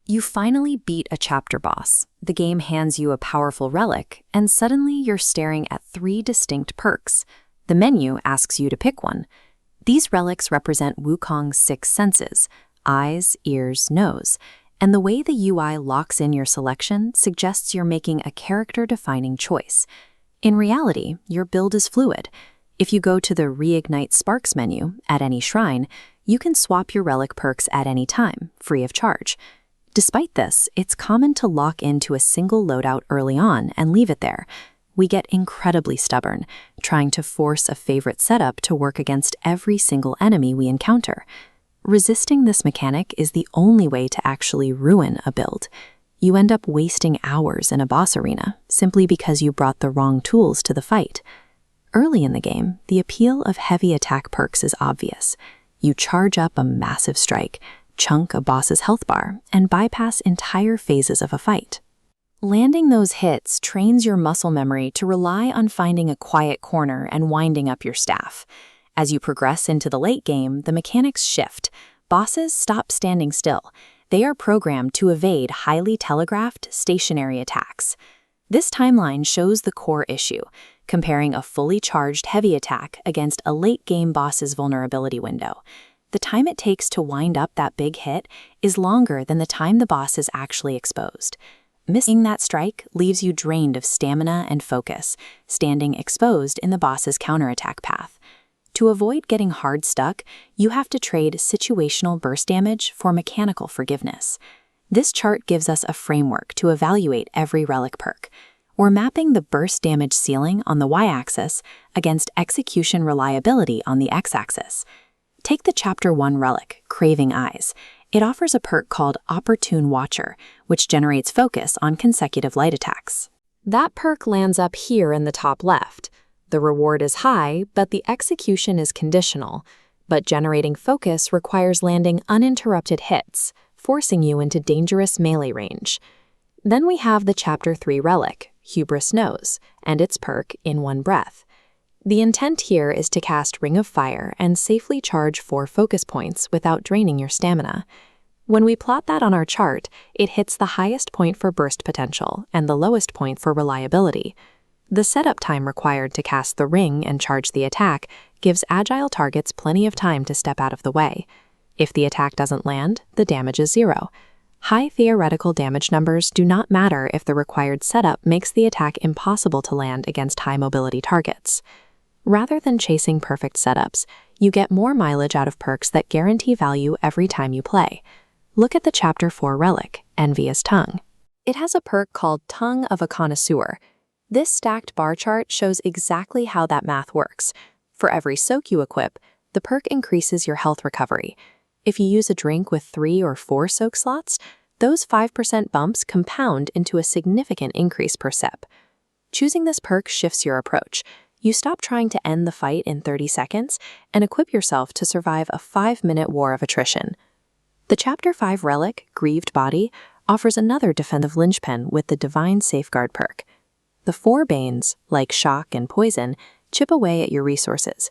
You finally beat a chapter boss. The game hands you a powerful relic, and suddenly you're staring at 3 distinct perks. The menu asks you to pick one. These relics represent Wukong's 6 senses: eyes, ears, nose, and the way the UI locks in your selection suggests you're making a character-defining choice. In reality, your build is fluid. If you go to the Reignite Sparks menu at any shrine, you can swap your relic perks at any time, free of charge. Despite this, it's common to lock into a single loadout early on and leave it there. We get incredibly stubborn, trying to force a favorite setup to work against every single enemy we encounter. Resisting this mechanic is the only way to actually ruin a build. You end up wasting hours in a boss arena simply because you brought the wrong tools to the fight. Early in the game, the appeal of heavy attack perks is obvious. You charge up a massive strike, chunk a boss's health bar, and bypass entire phases of a fight. Landing those hits trains your muscle memory to rely on finding a quiet corner and winding up your staff. As you progress into the late game, the mechanics shift. Bosses stop standing still. They are programmed to evade highly telegraphed, stationary attacks. This timeline shows the core issue, comparing a fully charged heavy attack against a late-game boss's vulnerability window. The time it takes to wind up that big hit is longer than the time the boss is actually exposed. Missing that strike leaves you drained of stamina and focus, standing exposed in the boss's counterattack path. To avoid getting hard stuck, you have to trade situational burst damage for mechanical forgiveness. This chart gives us a framework to evaluate every relic perk. We're mapping the burst damage ceiling on the y-axis against execution reliability on the x-axis. Take the Chapter 1 relic, Craving Eyes. It offers a perk called Opportune Watcher, which generates focus on consecutive light attacks. That perk lands up here in the top left. The reward is high, but the execution is conditional. But generating focus requires landing uninterrupted hits, forcing you into dangerous melee range. Then we have the Chapter 3 relic, Hubris Nose, and its perk, In One Breath. The intent here is to cast Ring of Fire and safely charge 4 focus points without draining your stamina. When we plot that on our chart, it hits the highest point for burst potential and the lowest point for reliability. The setup time required to cast the ring and charge the attack gives agile targets plenty of time to step out of the way. If the attack doesn't land, the damage is 0. High theoretical damage numbers do not matter if the required setup makes the attack impossible to land against high-mobility targets. Rather than chasing perfect setups, you get more mileage out of perks that guarantee value every time you play. Look at the Chapter 4 relic, Envious Tongue. It has a perk called Tongue of a Connoisseur. This stacked bar chart shows exactly how that math works. For every soak you equip, the perk increases your health recovery. If you use a drink with 3 or 4 soak slots, those 5% bumps compound into a significant increase per sep. Choosing this perk shifts your approach. You stop trying to end the fight in 30 seconds and equip yourself to survive a 5-minute war of attrition. The Chapter 5 relic, Grieved Body, offers another defensive linchpin with the Divine Safeguard perk. The 4 banes, like shock and poison, chip away at your resources.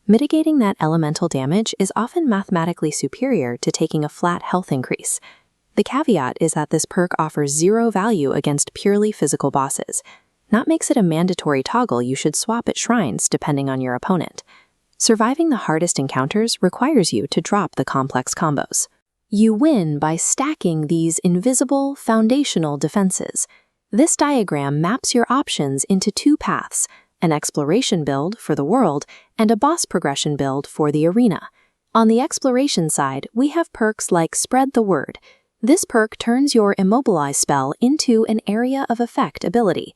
Mitigating that elemental damage is often mathematically superior to taking a flat health increase. The caveat is that this perk offers 0 value against purely physical bosses. That makes it a mandatory toggle you should swap at shrines depending on your opponent. Surviving the hardest encounters requires you to drop the complex combos. You win by stacking these invisible, foundational defenses. This diagram maps your options into 2 paths, an exploration build for the world and a boss progression build for the arena. On the exploration side, we have perks like Spread the Word. This perk turns your Immobilize spell into an Area of Effect ability.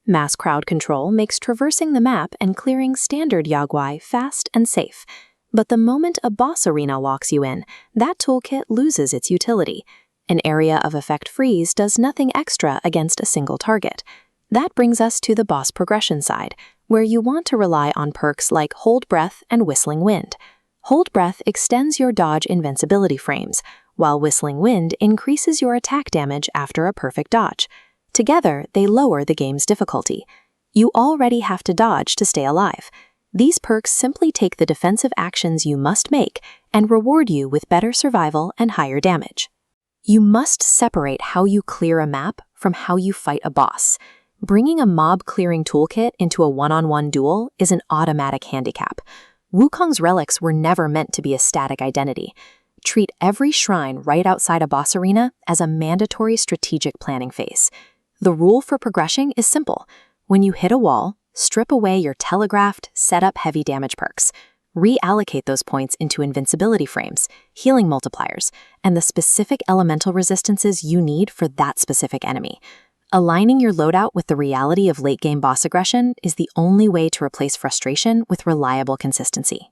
Mass crowd control makes traversing the map and clearing standard Yagwai fast and safe. But the moment a boss arena walks you in, that toolkit loses its utility. An Area of Effect freeze does nothing extra against a single target. That brings us to the boss progression side, where you want to rely on perks like Hold Breath and Whistling Wind. Hold Breath extends your dodge invincibility frames, while Whistling Wind increases your attack damage after a perfect dodge. Together, they lower the game's difficulty. You already have to dodge to stay alive. These perks simply take the defensive actions you must make and reward you with better survival and higher damage. You must separate how you clear a map from how you fight a boss. Bringing a mob-clearing toolkit into a one-on-one duel is an automatic handicap. Wukong's relics were never meant to be a static identity. Treat every shrine right outside a boss arena as a mandatory strategic planning phase. The rule for progression is simple. When you hit a wall, strip away your telegraphed, set-up heavy damage perks. Reallocate those points into invincibility frames, healing multipliers, and the specific elemental resistances you need for that specific enemy. Aligning your loadout with the reality of late-game boss aggression is the only way to replace frustration with reliable consistency.